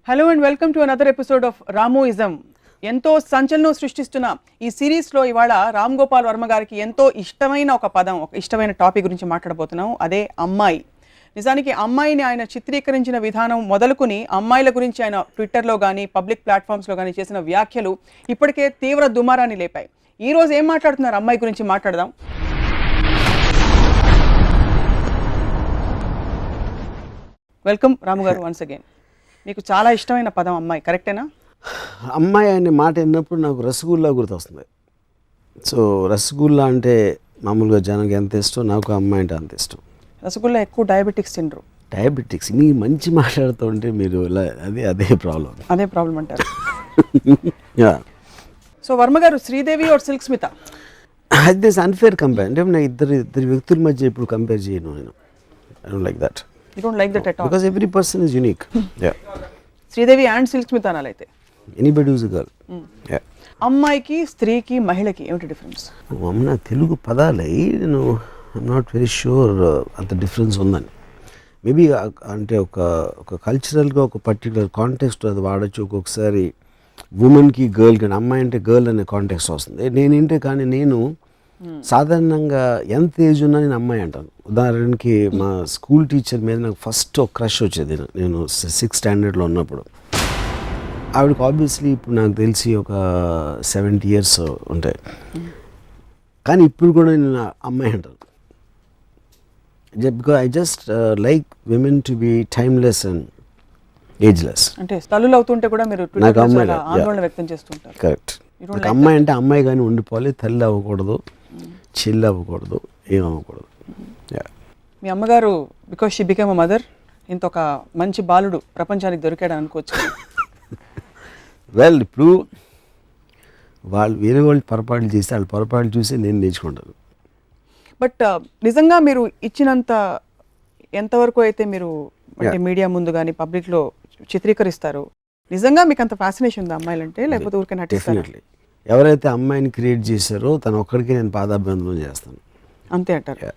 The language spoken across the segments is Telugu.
Hello and welcome to another episode of Ramuism. ఎంతో సంచలనం సృష్టిస్తున్న ఈ సిరీస్లో ఇవాళ రామ్ గోపాల్ వర్మ గారికి ఎంతో ఇష్టమైన ఒక పదం, ఒక ఇష్టమైన టాపిక్ గురించి మాట్లాడబోతున్నాం. అదే అమ్మాయి. నిజానికి అమ్మాయిని ఆయన చిత్రీకరించిన విధానం మొదలుకొని అమ్మాయిల గురించి ఆయన ట్విట్టర్లో కానీ పబ్లిక్ ప్లాట్ఫామ్స్లో కానీ చేసిన వ్యాఖ్యలు ఇప్పటికే తీవ్ర దుమారాన్ని లేపాయి. ఈ రోజు ఏం మాట్లాడుతున్నారు అమ్మాయి గురించి మాట్లాడదాం. వెల్కమ్ రాము గారు వన్స్ అగైన్. మీకు చాలా ఇష్టమైన పదం అమ్మాయి, కరెక్టేనా? అమ్మాయి అనే మాట విన్నప్పుడు నాకు రసగుల్లా గుర్తొస్తుంది. సో రసగుల్లా అంటే మామూలుగా జనానికి ఎంత ఇష్టం, నాకు అమ్మాయి అంటే అంత ఇష్టం. రసగుల్లా ఎక్కువ డయాబెటిక్స్ తినరు. డయాబెటిక్స్ మీ మంచి మాట్లాడుతుంటే మీరు అదే ప్రాబ్లం. అదే ప్రాబ్లం అంటారు. సో వర్మ గారు, శ్రీదేవి ఆర్ సిల్క్ స్మిత? అది అన్ఫేర్ కంపేర్. అంటే నేను ఇద్దరు వ్యక్తుల మధ్య ఇప్పుడు కంపేర్ చేయను. నేను I don't like that. You don't like that at all? Because every person is unique. Yeah. Sridevi and Silk Smitha అనాలైతే Anybody who's a girl. Yeah. అమ్మాయికి, స్త్రీకి, మహిళకి ఏమిటి డిఫరెన్స్? అమ్మ తెలుగు పదాలే నేను ఐఎమ్ నాట్ వెరీ షూర్ అంత డిఫరెన్స్ ఉందని. మేబీ అంటే ఒక కల్చరల్గా ఒక పర్టికులర్ కాంటెక్స్ట్ అది వాడచ్చు. ఒక్కొక్కసారి ఉమెన్కి గర్ల్ కానీ అమ్మాయి అంటే గర్ల్ అనే కాంటెక్స్ట్ వస్తుంది. నేను సాధారణంగా ఎంత ఏజ్ ఉన్నా నేను అమ్మాయి అంటాను. ఉదాహరణకి మా స్కూల్ టీచర్ మీద నాకు ఫస్ట్ ఒక క్రష్ వచ్చేది. నేను 6th స్టాండర్డ్లో ఉన్నప్పుడు. ఆవిడకి ఆబ్వియస్లీ ఇప్పుడు నాకు తెలిసి ఒక 70 years ఉంటాయి. కానీ ఇప్పుడు కూడా నేను అమ్మాయి అంటాను. Because I just like women to be timeless and ageless. అంటే తల్లులు అవుతుంటే కూడా మీరు నాకు అమ్మాయి ఆందోళన వ్యక్తం చేస్తుంటారు. కరెక్ట్. నాకు అమ్మాయి అంటే అమ్మాయి కానీ ఉండిపోవాలి, తల్లి అవ్వకూడదు, చెల్లి అవ్వకూడదు, ఏం అవ్వకూడదు. మీ అమ్మగారు because she become a mother, ఇంత ఒక మంచి బాలుడు ప్రపంచానికి దొరికాడు అనుకోవచ్చు. వెల్, ఇప్పుడు వేరే వాళ్ళు పొరపాట్లు చేస్తే వాళ్ళ పొరపాట్లు చూసి నేను నేర్చుకుంటాను. బట్ నిజంగా మీరు ఇచ్చినంత ఎంతవరకు అయితే మీరు అంటే మీడియా ముందు కానీ పబ్లిక్లో చిత్రీకరిస్తారు, నిజంగా మీకు అంత ఫ్యాసినేషన్ ఉంది అమ్మాయిలంటే, లేకపోతే ఊరికే నటిస్తారు? డెఫినెట్లీ. ఎవరైతే అమ్మాయిని క్రియేట్ చేశారో తను ఒక్కడికి నేను పాదాభివందనం చేస్తాను. అంతే అంటారు.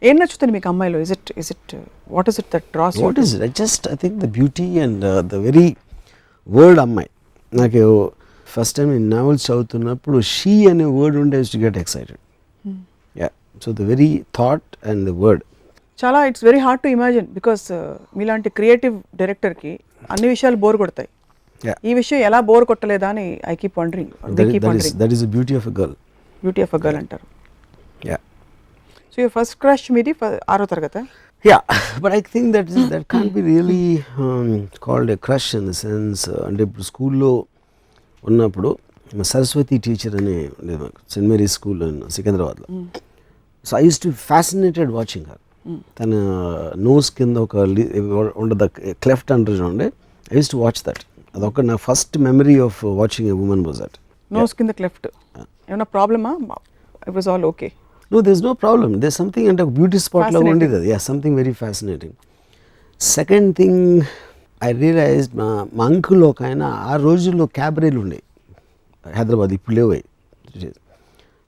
ఏం నచ్చుతుంది మీకు అమ్మాయిలో? What is it that draws? What is it? I think the beauty and the very word అమ్మాయి. నాకు ఫస్ట్ టైం నేను నావెల్స్ చదువుతున్నప్పుడు షీ అనే వర్డ్ ఉంటే to get excited. So the very thought and the word చాలా it's very hard to imagine. Because మీలాంటి క్రియేటివ్ డైరెక్టర్కి అన్ని విషయాలు బోర్ కొడతాయి. ఈ విషయం ఎలా బోర్ కొట్టలేదా అని I keep wondering. That is the beauty of a girl. Beauty of a girl అంటారు. సో యువర్ ఫస్ట్ క్రష్ మీది 6వ తరగతి? Yeah, but I think that can't be really called a crush in the sense. అంటే ఇప్పుడు స్కూల్లో ఉన్నప్పుడు సరస్వతి టీచర్ అని ఉండేది మాకు, సెయింట్ మేరీస్ స్కూల్ సికింద్రాబాద్లో. So I used to fascinated watching her. తన నోస్ కింద ఒక ఉండదు, క్లెఫ్ట్ అంటారు చూడండి. I used to watch that. అదొక నా first memory of watching a women was that. Nose కింద క్లెఫ్ట్ ఏమైనా ప్రాబ్లమా? It was all okay? No, there's no problem. There's something అంటే ఒక బ్యూటీ స్పాట్లో ఉండేది అది. Something very fascinating. Second thing I realised, మా అంకుల్ ఒక ఆయన ఆ రోజుల్లో క్యాబరేలు ఉండేవి హైదరాబాద్, ఇప్పుడు లేవు.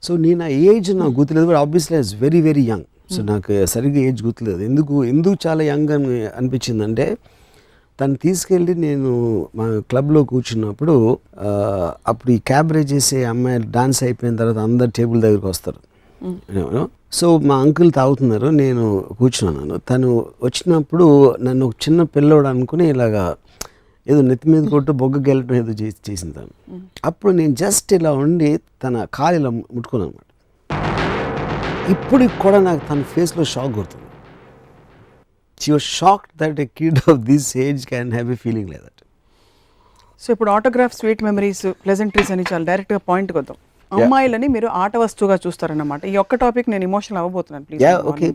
సో నేను ఆ ఏజ్ నాకు గుర్తులేదు, but obviously I was very very young. So నాకు సరిగ్గా ఏజ్ గుర్తులేదు. ఎందుకు చాలా యంగ్ అని అనిపించిందంటే, తను తీసుకెళ్ళి నేను మా క్లబ్లో కూర్చున్నప్పుడు, అప్పుడు ఈ క్యాబరే చేసే అమ్మాయిలు డాన్స్ అయిపోయిన తర్వాత అందరు టేబుల్ దగ్గరికి వస్తారు. సో మా అంకుల్ తాగుతున్నారు, నేను కూర్చున్నాను. తను వచ్చినప్పుడు నన్ను ఒక చిన్న పిల్లోడు అనుకుని ఇలాగా ఏదో నెత్తి మీద కొట్టు బొగ్గ గెలటం ఏదో చేసింది తను. అప్పుడు నేను జస్ట్ ఇలా ఉండి తన కాలు ఇలా ముట్టుకున్నాను అనమాట. ఇప్పటికి కూడా నాకు తన ఫేస్లో షాక్ కొడుతుంది. She was shocked that a kid of this age can have a feeling like that. So ఇప్పుడు ఆటోగ్రాఫ్, స్వీట్ మెమరీస్, ప్లెజెంట్రీస్ అని చాలా డైరెక్ట్గా పాయింట్కి వద్దాం. అమ్మాయిలని మీరు ఆట వస్తువుగా చూస్తారన్నమాట. ఈ ఒక్క టాపిక్ నేను ఎమోషనల్ అవ్వబోతున్నాను.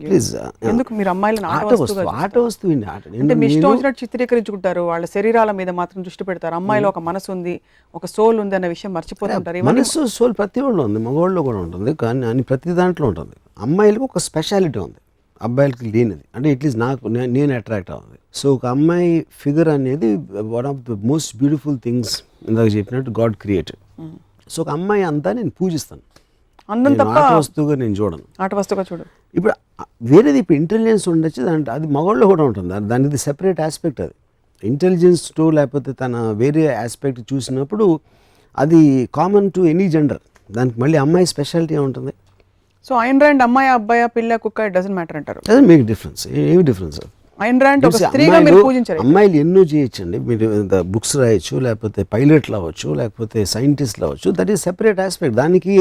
ప్లీజ్. ఎందుకు మీరు అమ్మాయిలను ఆట వస్తువు అంటే మీ ఇష్టం వచ్చినట్టు చిత్రీకరించుకుంటారు? వాళ్ళ శరీరాల మీద మాత్రం దృష్టి పెడతారు. అమ్మాయిలో ఒక మనసు ఉంది, ఒక సోల్ ఉంది అన్న విషయం మర్చిపోతుంటారు. మనసు, సోల్ ప్రతి వాళ్ళు ఉంది, మగవాళ్ళు కూడా ఉంటుంది, కానీ ప్రతి దాంట్లో ఉంటుంది. అమ్మాయిలకు ఒక స్పెషాలిటీ ఉంది, అబ్బాయిలకి లేనిది. అంటే ఇట్లీస్ట్ నేను అట్రాక్ట్ అవుతుంది. సో ఒక అమ్మాయి ఫిగర్ అనేది one of the most beautiful things ఇందాక చెప్పినట్టు గాడ్ క్రియేటెడ్. సో ఒక అమ్మాయి అంతా నేను పూజిస్తాను. అందం తప్ప ఆట వస్తువుగా నేను చూడను. ఆట వస్తువుగా చూడు. ఇప్పుడు వేరేది ఇప్పుడు ఇంటెలిజెన్స్ ఉండొచ్చు, అది మగవాళ్ళు కూడా ఉంటుంది, దానికి సెపరేట్ ఆస్పెక్ట్ అది. ఇంటెలిజెన్స్తో లేకపోతే తన వేరే ఆస్పెక్ట్ చూసినప్పుడు అది కామన్ టు ఎనీ జెండర్. దానికి మళ్ళీ అమ్మాయి స్పెషాలిటీ ఉంటుంది. సో ఐన్ ర్యాండ్ అమ్మాయి అబ్బాయి పిల్ల కుక్క ఇట్ డజంట్ మ్యాటర్ అంటారు. Doesn't make difference. ఏమి డిఫరెన్స్? ఐన్ ర్యాండ్ ఒక స్త్రీగా మీరు పూజించారు. అమ్మాయిలు ఎన్నో చేయొచ్చండి. మీరు బుక్స్ రాయొచ్చు, లేకపోతే పైలట్లు అవ్వచ్చు, లేకపోతే సైంటిస్ట్లు అవ్వచ్చు. That is separate aspect. దానికి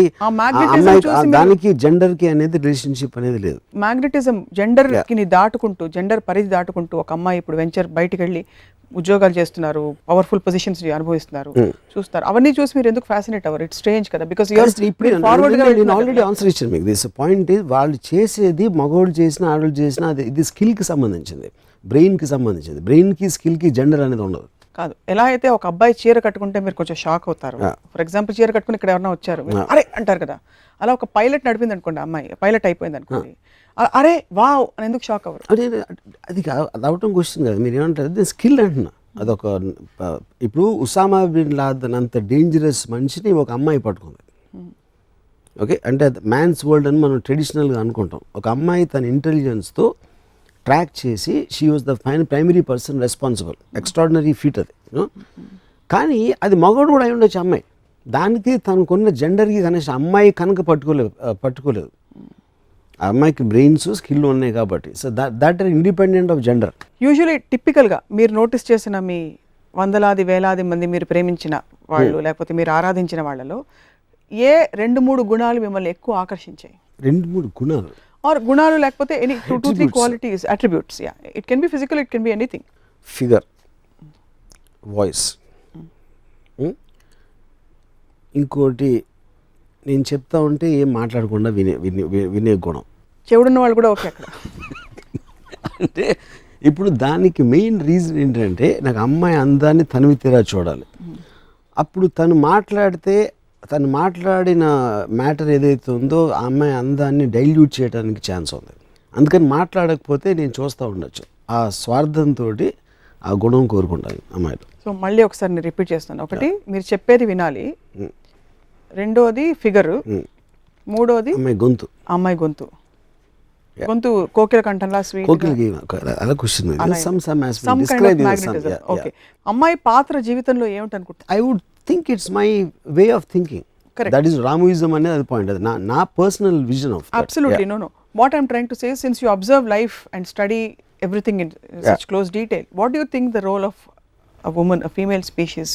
దానికి జెండర్కి అనేది రిలేషన్షిప్ అనేది లేదు. మ్యాగ్నెటిజం జెండర్కి దాటుకుంటూ, జెండర్ పరిధి దాటుకుంటూ ఒక అమ్మాయి ఇప్పుడు వెంచర్ బయటికి వెళ్ళి ఉద్యోగాలు చేస్తున్నారు, పవర్ఫుల్ పొజిషన్స్ అనుభవిస్తున్నారు, చూస్తారు. అవన్నీ చూసి మీరు ఎందుకు ఫ్యాసినేట్ అవ్వరు? ఇట్స్ స్ట్రేంజ్ కదా. బికాస్ నేను ఆల్రెడీ ఆన్సర్ ఇచ్చాను మీకు. దిస్ పాయింట్ వాళ్ళు చేసేది మగవాళ్ళు చేసినా ఆడవాళ్ళు చేసినా అది ఇది స్కిల్కి సంబంధించింది, బ్రెయిన్కి సంబంధించింది. బ్రెయిన్కి స్కిల్కి జెండర్ అనేది ఉండదు. కాదు, ఎలా అయితే ఒక అబ్బాయి చీర కట్టుకుంటే మీరు కొంచెం షాక్ అవుతారు. ఫర్ ఎగ్జాంపుల్ చీర కట్టుకుని ఇక్కడ ఎవరైనా వచ్చారు అరే అంటారు కదా, అలా ఒక పైలట్ నడిపింది అనుకోండి, అమ్మాయి పైలట్ అయిపోయింది అనుకోండి, అరే వావ్ అని ఎందుకు షాక్ అవ్వరు? అదే అది అవటం క్వశ్చన్ కదా. మీరు ఏమంటారు? అది స్కిల్ అంటున్నా. అదొక ఇప్పుడు ఉసామా బిన్ లాదెన్ అంత డేంజరస్ మనిషిని ఒక అమ్మాయి పట్టుకుంది. ఓకే, అంటే మ్యాన్స్ వరల్డ్ అని మనం ట్రెడిషనల్గా అనుకుంటాం. ఒక అమ్మాయి తన ఇంటెలిజెన్స్తో ట్రాక్ చేసి she was the primary person responsible. Extraordinary feet అది. కానీ అది మగవాడు కూడా అయి ఉండొచ్చు అమ్మాయి. దానికి తనకున్న జెండర్కి కనీసం అమ్మాయి కనుక పట్టుకోలేదు. ఆ అమ్మాయికి బ్రెయిన్స్ స్కిల్ ఉన్నాయి కాబట్టి. So that are independent of gender. Usually టిపికల్గా మీరు నోటీస్ చేసిన మీ వందలాది వేలాది మంది మీరు ప్రేమించిన వాళ్ళు లేకపోతే మీరు ఆరాధించిన వాళ్ళలో ఏ 2-3 గుణాలు మిమ్మల్ని ఎక్కువ ఆకర్షించాయి? 2-3 గుణాలు ఆర్ గుణాలు లేకపోతే any 2-3 qualities, attributes. Yeah, it can be physical, it can be anything. Figure, voice, ఇంకోటి నేను చెప్తా ఉంటే ఏం మాట్లాడకుండా వినే గుణం. చెవుడున్న వాళ్ళు కూడా ఓకే అక్కడ. అంటే ఇప్పుడు దానికి మెయిన్ రీజన్ ఏంటంటే నాకు అమ్మాయి అందాన్ని తనివి తీరా చూడాలి. అప్పుడు తను మాట్లాడిన మ్యాటర్ ఏదైతే ఉందో ఆ అమ్మాయి అందాన్ని డైల్యూట్ చేయడానికి ఛాన్స్ ఉంది. అందుకని మాట్లాడకపోతే నేను చూస్తూ ఉండొచ్చు. ఆ స్వార్థంతో ఆ గుణం కోరుకుంటాను అమ్మాయిలు. సో మళ్ళీ ఒకసారి నేను రిపీట్ చేస్తాను. ఒకటి, మీరు చెప్పేది వినాలి. రెండోది ఫిగర్. మూడోది అమ్మాయి గొంతు కోకిల కంఠంలా స్వీట్. ఓకే, అమ్మాయి పాత్ర జీవితంలో ఏమిటనుకుంటా? I would think it's my way of thinking. That is Ramuism అనేది అది పాయింట్. అది నా personal vision of. Absolutely. No what I'm trying to say, since you observe life and study everything in such close detail, what do you think the role of a woman, a female species,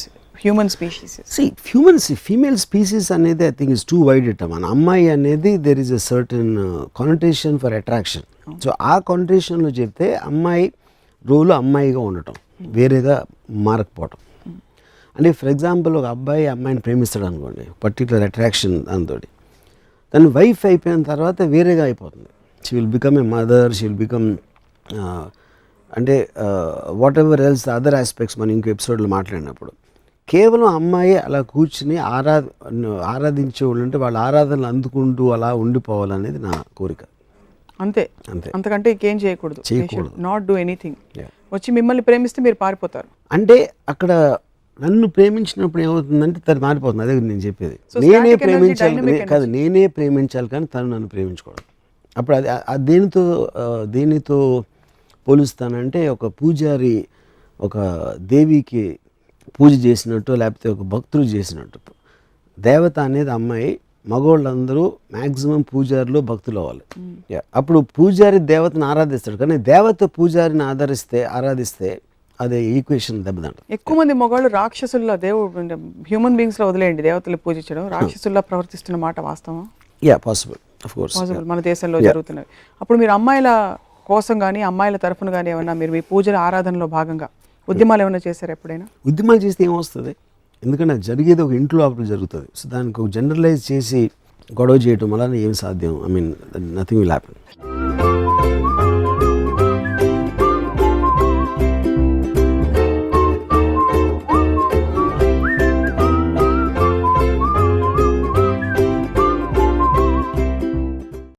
human species is? See, female species anedi I think is too wide a term. Ammai anedi there is a certain connotation for attraction. So aa connotation lo chepte ammai role ammai ga undatam, verega మారకపోవటం. అంటే ఫర్ ఎగ్జాంపుల్ ఒక అబ్బాయి అమ్మాయిని ప్రేమిస్తాడు అనుకోండి, పర్టికులర్ అట్రాక్షన్ దాంతోటి, తను వైఫ్ అయిపోయిన తర్వాత వేరేగా అయిపోతుంది. She will become a mother, she will become అంటే whatever else other aspects మనం ఇంకో ఎపిసోడ్లో మాట్లాడినప్పుడు కేవలం అమ్మాయి అలా కూర్చుని ఆరాధించే వాళ్ళు ఉంటే వాళ్ళ ఆరాధనలు అందుకుంటూ అలా ఉండిపోవాలనేది నా కోరిక. అంతే, అంతకంటే ఇంకేం చేయకూడదు. Not do anything. వచ్చి మిమ్మల్ని ప్రేమిస్తే మీరు పారిపోతారు. అంటే అక్కడ నన్ను ప్రేమించినప్పుడు ఏమవుతుందంటే తను మారిపోతుంది. అదే నేను చెప్పేది. నేనే ప్రేమించాలి కానీ తను నన్ను ప్రేమించకూడదు. అప్పుడు అది దేనితో పోలుస్తానంటే ఒక పూజారి ఒక దేవికి పూజ చేసినట్టు లేకపోతే ఒక భక్తులు చేసినట్టు. దేవత అనేది అమ్మాయి, మగవాళ్ళందరూ మ్యాక్సిమం పూజారులు భక్తులు అవ్వాలి. అప్పుడు పూజారి దేవతను ఆరాధిస్తాడు, కానీ దేవత పూజారిని ఆరాధిస్తే అదే ఈక్వేషన్ దెబ్బతింటారు. ఎక్కువ మంది మగవాళ్ళు రాక్షసుల్లా, దేవుడు హ్యూమన్ బీయింగ్స్ లో వదిలేయండి దేవతలు పూజించడం, రాక్షసుల్లా ప్రవర్తిస్తున్న మాట వాస్తవం? పాసిబుల్, ఆఫ్ కోర్స్ పాసిబుల్, మన దేశంలో జరుగుతున్నవి. అప్పుడు మీరు అమ్మాయిల కోసం కానీ అమ్మాయిల తరఫున కానీ ఏమన్నా మీరు మీ పూజల ఆరాధనలో భాగంగా ఉద్యమాలు ఏమైనా చేశారు ఎప్పుడైనా? ఉద్యమాలు చేస్తే ఏమొస్తుంది? ఎందుకంటే అది జరిగేది ఒక ఇంట్లో అప్పుడు జరుగుతుంది. సో దానికి ఒక జనరలైజ్ చేసి గొడవ చేయటం వల్ల ఏం సాధ్యం? I mean nothing will happen.